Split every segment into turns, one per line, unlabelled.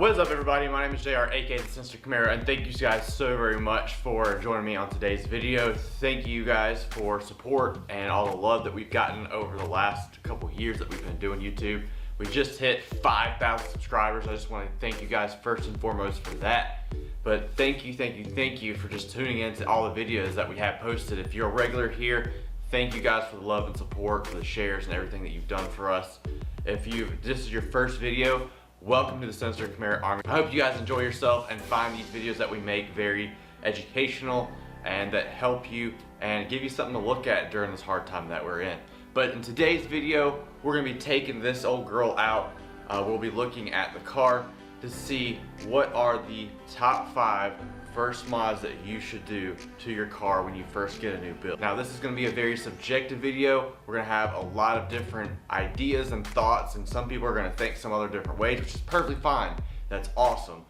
What is up, everybody? My name is JR, aka the Sinister Camaro, and thank you guys so very much for joining me on today's video. Thank you guys for support and all the love that we've gotten over the last couple years that we've been doing YouTube. We just hit 5,000 subscribers. I just want to thank you guys first and foremost for that. But thank you for just tuning in to all the videos that we have posted. If you're a regular here, thank you guys for the love and support, for the shares and everything that you've done for us. If this is your first video, welcome to the Sinister Camaro Army. I hope you guys enjoy yourself and find these videos that we make very educational and that help you and give you something to look at during this hard time that we're in. But in today's video, we're gonna be taking this old girl out. We'll be looking at the car to see what are the top 5 first mods that you should do to your car when you first get a new build. Now, this is going to be a very subjective video. We're going to have a lot of different ideas and thoughts, and some people are going to think some other different ways, which is perfectly fine. That's awesome.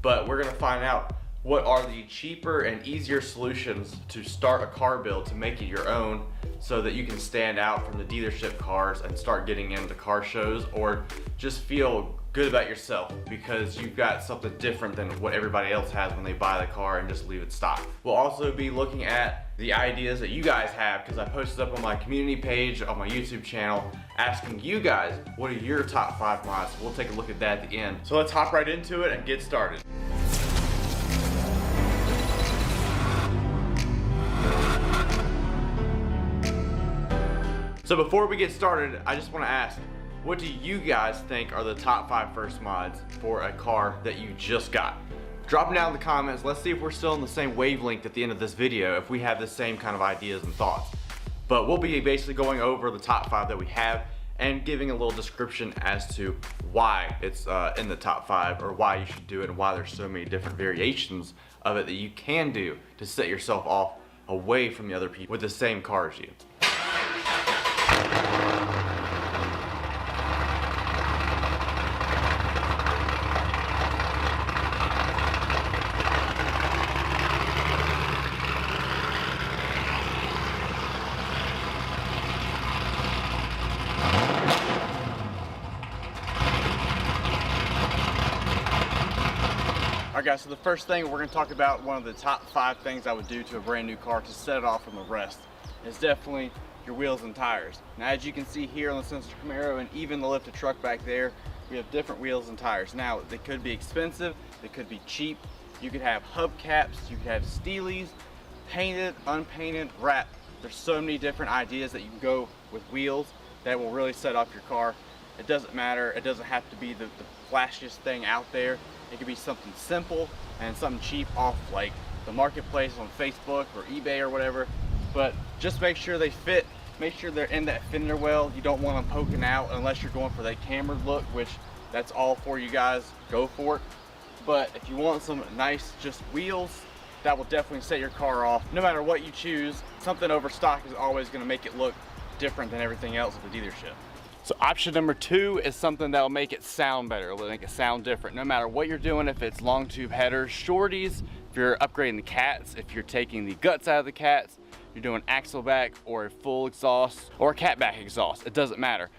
But we're going to find out what are the cheaper and easier solutions to start a car build to make it your own, so that you can stand out from the dealership cars and start getting into car shows, or just feel good about yourself because you've got something different than what everybody else has when they buy the car and just leave it stock. We'll also be looking at the ideas that you guys have, because I posted up on my community page on my YouTube channel asking you guys what are your top 5 mods. We'll take a look at that at the end. So let's hop right into it and get started. So before we get started, I just want to ask, what do you guys think are the top 5 first mods for a car that you just got? Drop them down in the comments. Let's see if we're still in the same wavelength at the end of this video, if we have the same kind of ideas and thoughts. But we'll be basically going over the top 5 that we have and giving a little description as to why it's in the top 5, or why you should do it, and why there's so many different variations of it that you can do to set yourself off away from the other people with the same car as you. Alright guys, so the first thing we're going to talk about, one of the top 5 things I would do to a brand new car to set it off from the rest, is definitely your wheels and tires. Now, as you can see here on the Sinister Camaro and even the lifted truck back there, we have different wheels and tires. Now, they could be expensive, they could be cheap. You could have hubcaps, you could have steelies, painted, unpainted, wrapped. There's so many different ideas that you can go with wheels that will really set off your car. It doesn't matter, it doesn't have to be the flashiest thing out there. It could be something simple and something cheap off like the marketplace on Facebook or eBay or whatever. But just make sure they fit, make sure they're in that fender well. You don't want them poking out unless you're going for that cambered look, which that's all for you guys, go for it. But if you want some nice just wheels, that will definitely set your car off. No matter what you choose, something over stock is always going to make it look different than everything else at the dealership. So option number 2 is something that'll make it sound better, it'll make it sound different. No matter what you're doing, if it's long tube headers, shorties, if you're upgrading the cats, if you're taking the guts out of the cats, you're doing axle back or a full exhaust or a cat back exhaust, it doesn't matter.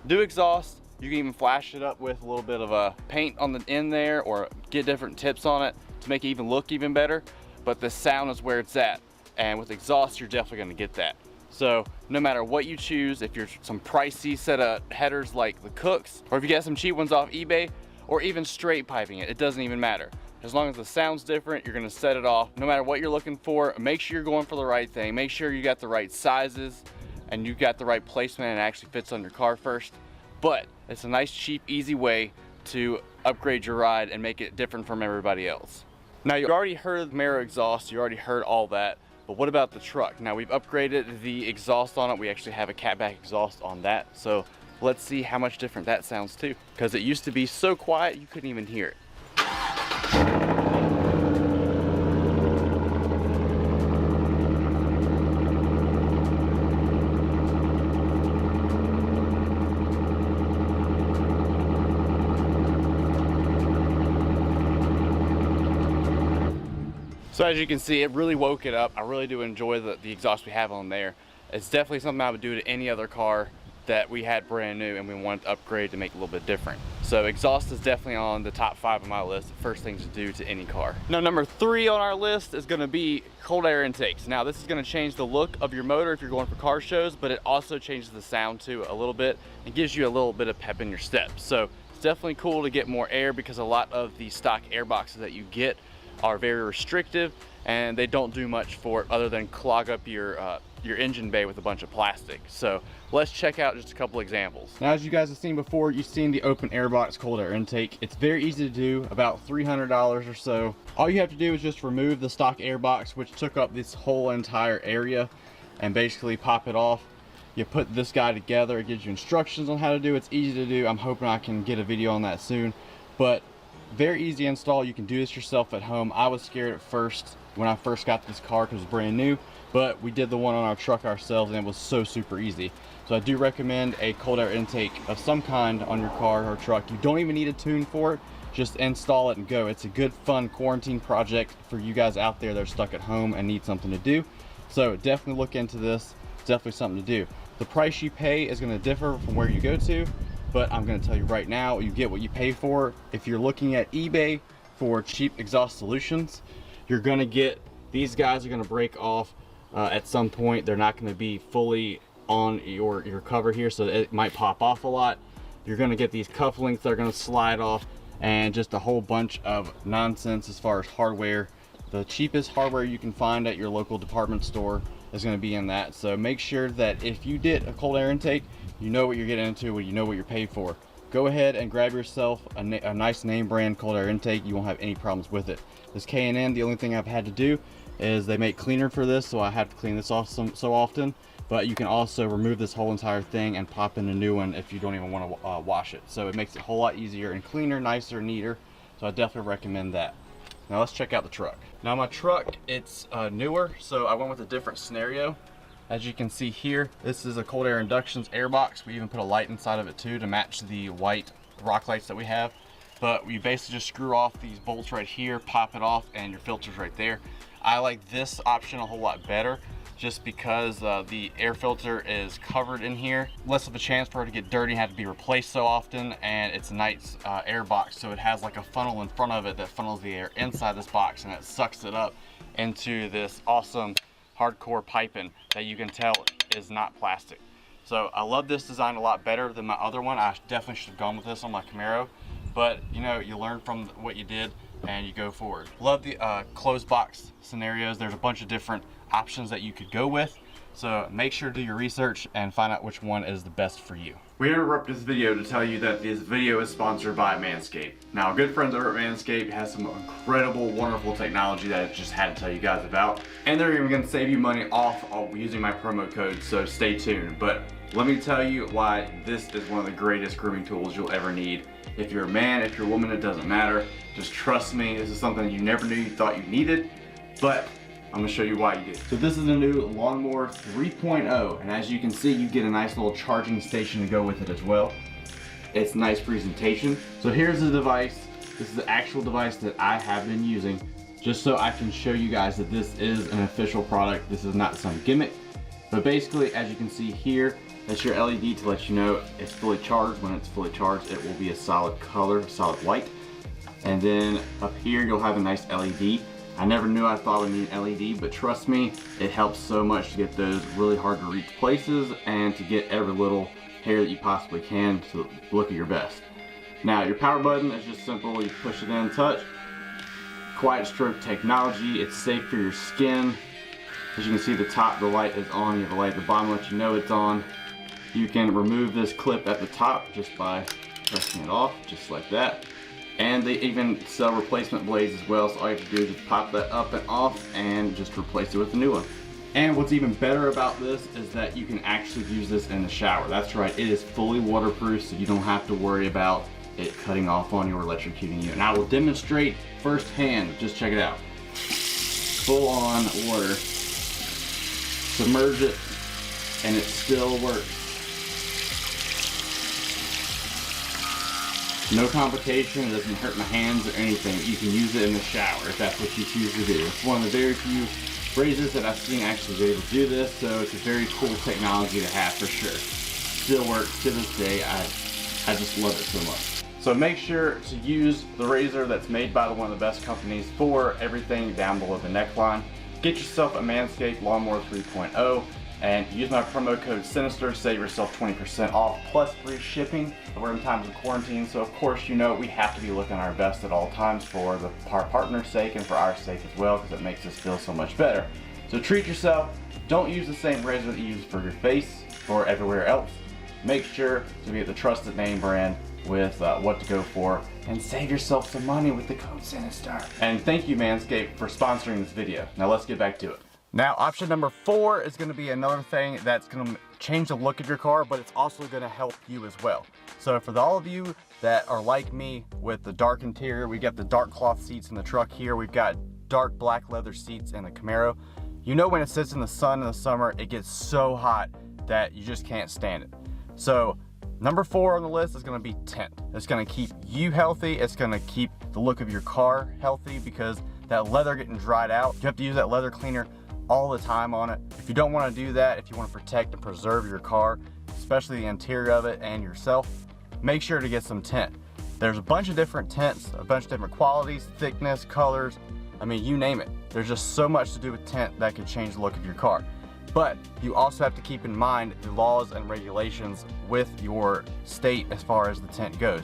Do exhaust, you can even flash it up with a little bit of a paint on the end there, or get different tips on it to make it even look even better. But the sound is where it's at, and with exhaust you're definitely going to get that. So no matter what you choose, if you're some pricey set of headers like the Cooks, or if you get some cheap ones off eBay, or even straight piping it doesn't even matter. As long as the sound's different, you're gonna set it off. No matter what you're looking for, make sure you're going for the right thing. Make sure you got the right sizes and you got the right placement and it actually fits on your car first. But it's a nice, cheap, easy way to upgrade your ride and make it different from everybody else. Now, you already heard the Camaro exhaust, you already heard all that. But what about the truck? Now, we've upgraded the exhaust on it. We actually have a catback exhaust on that. So let's see how much different that sounds too. Because it used to be so quiet, you couldn't even hear it. So as you can see, it really woke it up. I really do enjoy the exhaust we have on there. It's definitely something I would do to any other car that we had brand new and we wanted to upgrade to make it a little bit different. So exhaust is definitely on the top 5 of my list, first things to do to any car. Now number 3 on our list is gonna be cold air intakes. Now this is gonna change the look of your motor if you're going for car shows, but it also changes the sound too a little bit and gives you a little bit of pep in your step. So it's definitely cool to get more air because a lot of the stock air boxes that you get are very restrictive and they don't do much for it other than clog up your engine bay with a bunch of plastic. So let's check out just a couple examples. Now, as you guys have seen before, you've seen the open air box cold air intake. It's very easy to do, about $300 or so. All you have to do is just remove the stock air box, which took up this whole entire area, and basically pop it off. You put this guy together, it gives you instructions on how to do it. It's easy to do. I'm hoping I can get a video on that soon, but very easy install. You can do this yourself at home. I was scared at first when I first got this car because it was brand new, but we did the one on our truck ourselves and it was so super easy. So I do recommend a cold air intake of some kind on your car or truck. You don't even need a tune for it, just install it and go. It's a good fun quarantine project for you guys out there that are stuck at home and need something to do. So definitely look into this. It's definitely something to do. The price you pay is going to differ from where you go to, but I'm going to tell you right now, you get what you pay for. If you're looking at eBay for cheap exhaust solutions, you're going to get, these guys are going to break off at some point. They're not going to be fully on your cover here, so it might pop off a lot. You're going to get these cuff links that are going to slide off, and just a whole bunch of nonsense as far as hardware. The cheapest hardware you can find at your local department store is going to be in that. So make sure that if you did a cold air intake, you know what you're getting into, you know what you're paid for. Go ahead and grab yourself a nice name brand cold air intake. You won't have any problems with it. This K&N, the only thing I've had to do is they make cleaner for this, so I have to clean this off so often. But you can also remove this whole entire thing and pop in a new one if you don't even want to wash it. So it makes it a whole lot easier and cleaner, nicer, neater. So I definitely recommend that. Now let's check out the truck. Now my truck, it's newer, so I went with a different scenario. As you can see here, this is a cold air inductions air box. We even put a light inside of it too to match the white rock lights that we have. But we basically just screw off these bolts right here, pop it off, and your filter's right there. I like this option a whole lot better just because the air filter is covered in here. Less of a chance for it to get dirty and have to be replaced so often, and it's a nice air box, so it has like a funnel in front of it that funnels the air inside this box and it sucks it up into this awesome hardcore piping that you can tell is not plastic. So I love this design a lot better than my other one. I definitely should have gone with this on my Camaro, but you know, you learn from what you did and you go forward. Love the closed box scenarios. There's a bunch of different options that you could go with, so make sure to do your research and find out which one is the best for you. We interrupt this video to tell you that this video is sponsored by Manscaped. Now, good friends over at Manscaped has some incredible, wonderful technology that I just had to tell you guys about, and they're even going to save you money off using my promo code, so stay tuned. But let me tell you why this is one of the greatest grooming tools you'll ever need. If you're a man, if you're a woman, it doesn't matter. Just trust me, this is something you never knew you thought you needed, but I'm gonna show you why you do. So this is a new Lawnmower 3.0, and as you can see, you get a nice little charging station to go with it as well. It's nice presentation. So here's the device. This is the actual device that I have been using, just so I can show you guys that this is an official product. This is not some gimmick. But basically, as you can see here, that's your LED to let you know it's fully charged. When it's fully charged, it will be a solid color, a solid white. And then up here, you'll have a nice LED. I never knew I thought I would need an LED, but trust me, it helps so much to get those really hard to reach places and to get every little hair that you possibly can to look at your best. Now, your power button is just simple. You push it in, touch. Quiet stroke technology. It's safe for your skin. As you can see, the top, the light is on. You have a light at the bottom, let you know it's on. You can remove this clip at the top just by pressing it off, just like that. And they even sell replacement blades as well, so all you have to do is just pop that up and off and just replace it with a new one. And what's even better about this is that you can actually use this in the shower. That's right, it is fully waterproof, so you don't have to worry about it cutting off on you or electrocuting you. And I will demonstrate firsthand. Just check it out. Full on water. Submerge it, and it still works. No complication, it doesn't hurt my hands or anything. You can use it in the shower if that's what you choose to do. It's one of the very few razors that I've seen actually be able to do this, so it's a very cool technology to have for sure. Still works to this day. I just love it so much. So make sure to use the razor that's made by one of the best companies for everything down below the neckline. Get yourself a Manscaped Lawnmower 3.0 and use my promo code Sinister, save yourself 20% off plus free shipping. We're in times of quarantine, so of course you know we have to be looking our best at all times for our partner's sake and for our sake as well, because it makes us feel so much better. So treat yourself. Don't use the same razor that you use for your face or everywhere else. Make sure to be at the trusted name brand with what to go for, and save yourself some money with the code Sinister. And thank you Manscaped for sponsoring this video. Now let's get back to it. Now option number 4 is going to be another thing that's going to change the look of your car, but it's also going to help you as well. So for all of you that are like me with the dark interior, we got the dark cloth seats in the truck here, we've got dark black leather seats in the Camaro. You know when it sits in the sun in the summer, it gets so hot that you just can't stand it. So number 4 on the list is going to be tint. It's going to keep you healthy. It's going to keep the look of your car healthy, because that leather getting dried out, you have to use that leather cleaner all the time on it. If you don't want to do that, if you want to protect and preserve your car, especially the interior of it and yourself, make sure to get some tint. There's a bunch of different tints, a bunch of different qualities, thickness, colors, I mean, you name it. There's just so much to do with tint that could change the look of your car. But you also have to keep in mind the laws and regulations with your state as far as the tint goes.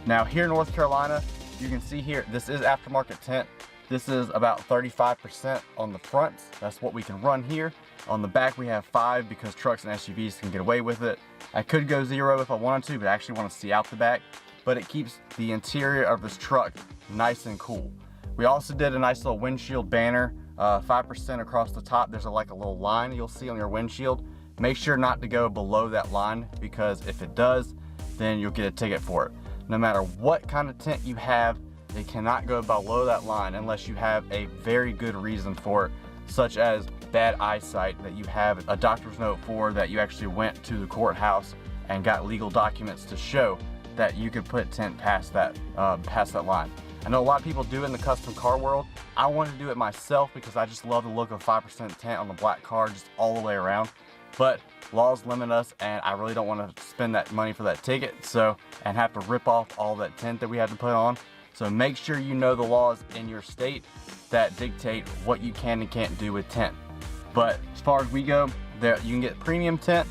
Now here in North Carolina, you can see here, this is aftermarket tint. This is about 35% on the front. That's what we can run here. On the back we have 5 because trucks and SUVs can get away with it. I could go 0 if I wanted to, but I actually want to see out the back. But it keeps the interior of this truck nice and cool. We also did a nice little windshield banner, 5% across the top. There's like a little line you'll see on your windshield. Make sure not to go below that line, because if it does, then you'll get a ticket for it. No matter what kind of tint you have, they cannot go below that line unless you have a very good reason for it, such as bad eyesight that you have a doctor's note for, that you actually went to the courthouse and got legal documents to show that you could put tint past that line. I know a lot of people do it in the custom car world. I wanted to do it myself because I just love the look of 5% tint on the black car just all the way around. But laws limit us, and I really don't want to spend that money for that ticket, and have to rip off all that tint that we had to put on. So make sure you know the laws in your state that dictate what you can and can't do with tint. But as far as we go, you can get premium tint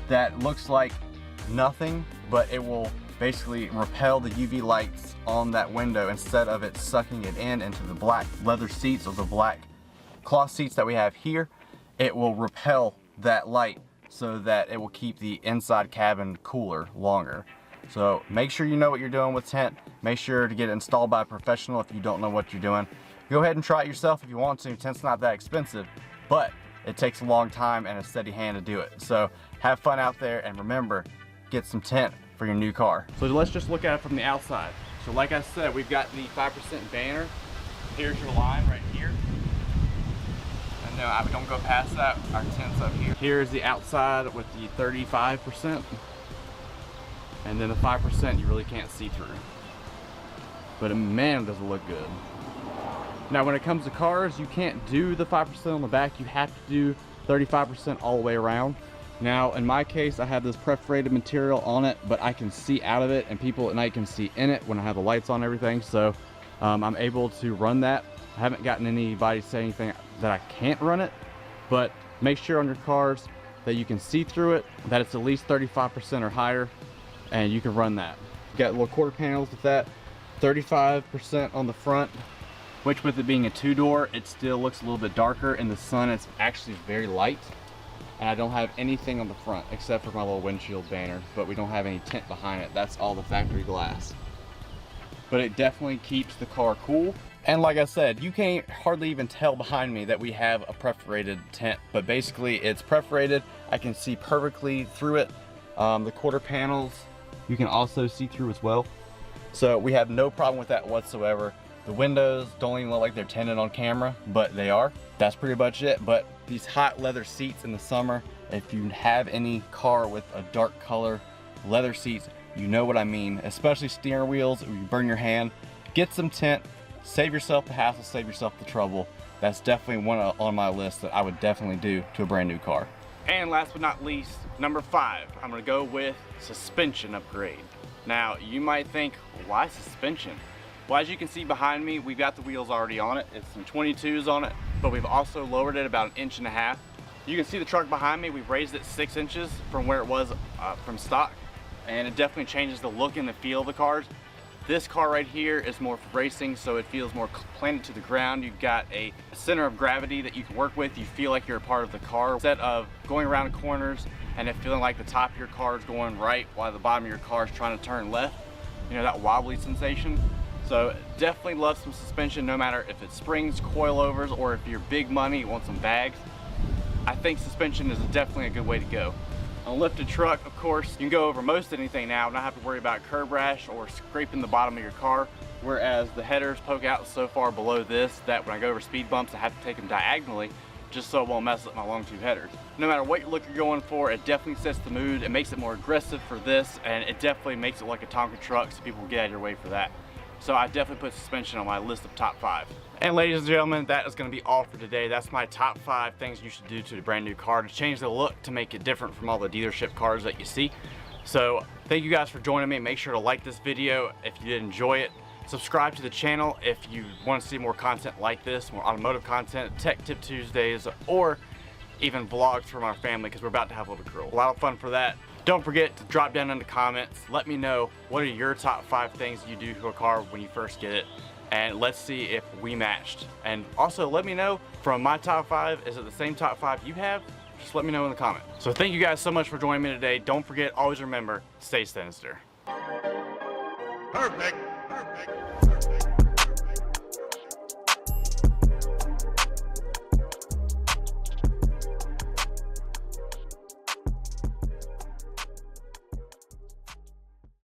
that looks like nothing, but it will basically repel the UV lights on that window instead of it sucking it into the black leather seats or the black cloth seats that we have here. It will repel that light so that it will keep the inside cabin cooler longer. So make sure you know what you're doing with tint. Make sure to get it installed by a professional if you don't know what you're doing. Go ahead and try it yourself if you want to. Tint's not that expensive, but it takes a long time and a steady hand to do it. So have fun out there, and remember, get some tint for your new car. So let's just look at it from the outside. So like I said, we've got the 5% banner. Here's your line right here. And no, we don't go past that. Our tint's up here. Here's the outside with the 35%. And then the 5% you really can't see through. But man, does it look good. Now when it comes to cars, you can't do the 5% on the back. You have to do 35% all the way around. Now in my case, I have this perforated material on it, but I can see out of it, and people at night can see in it when I have the lights on and everything. So I'm able to run that. I haven't gotten anybody say anything that I can't run it, but make sure on your cars that you can see through it, that it's at least 35% or higher, and you can run that. You got little quarter panels with that, 35% on the front, which with it being a 2-door, it still looks a little bit darker. In the sun, it's actually very light. And I don't have anything on the front except for my little windshield banner, but we don't have any tint behind it. That's all the factory glass. But it definitely keeps the car cool. And like I said, you can't hardly even tell behind me that we have a perforated tint, but basically it's perforated. I can see perfectly through it. The quarter panels, you can also see through as well. So we have no problem with that whatsoever. The windows don't even look like they're tinted on camera, but they are. That's pretty much it. But these hot leather seats in the summer, if you have any car with a dark color leather seats, you know what I mean, especially steering wheels, you burn your hand. Get some tint, save yourself the hassle, save yourself the trouble. That's definitely one on my list that I would definitely do to a brand new car. And last but not least, number 5, I'm gonna go with suspension upgrade. Now, you might think, why suspension? Well, as you can see behind me, we've got the wheels already on it. It's some 22s on it, but we've also lowered it about 1.5 inches. You can see the truck behind me. We've raised it 6 inches from where it was from stock, and it definitely changes the look and the feel of the cars. This car right here is more for racing, so it feels more planted to the ground. You've got a center of gravity that you can work with. You feel like you're a part of the car. Instead of going around corners and it feeling like the top of your car is going right while the bottom of your car is trying to turn left, you know, that wobbly sensation. So definitely love some suspension, no matter if it's springs, coilovers, or if you're big money, you want some bags. I think suspension is definitely a good way to go. On a lifted truck, of course, you can go over most anything now, not have to worry about curb rash or scraping the bottom of your car, whereas the headers poke out so far below this that when I go over speed bumps, I have to take them diagonally just so it won't mess up my long tube headers. No matter what look you're going for, it definitely sets the mood. It makes it more aggressive for this, and it definitely makes it like a Tonka truck, so people will get out of your way for that. So I definitely put suspension on my list of top 5. And ladies and gentlemen, that is going to be all for today. That's my top 5 things you should do to a brand new car to change the look, to make it different from all the dealership cars that you see. So thank you guys for joining me. Make sure to like this video if you did enjoy it. Subscribe to the channel if you want to see more content like this, more automotive content, Tech Tip Tuesdays, or even vlogs from our family, because we're about to have a little girl. A lot of fun for that. Don't forget to drop down in the comments. Let me know what are your top 5 things you do to a car when you first get it, and let's see if we matched. And also let me know from my top 5, is it the same top 5 you have? Just let me know in the comments. So thank you guys so much for joining me today. Don't forget, always remember, stay sinister.
Perfect. Perfect. Perfect.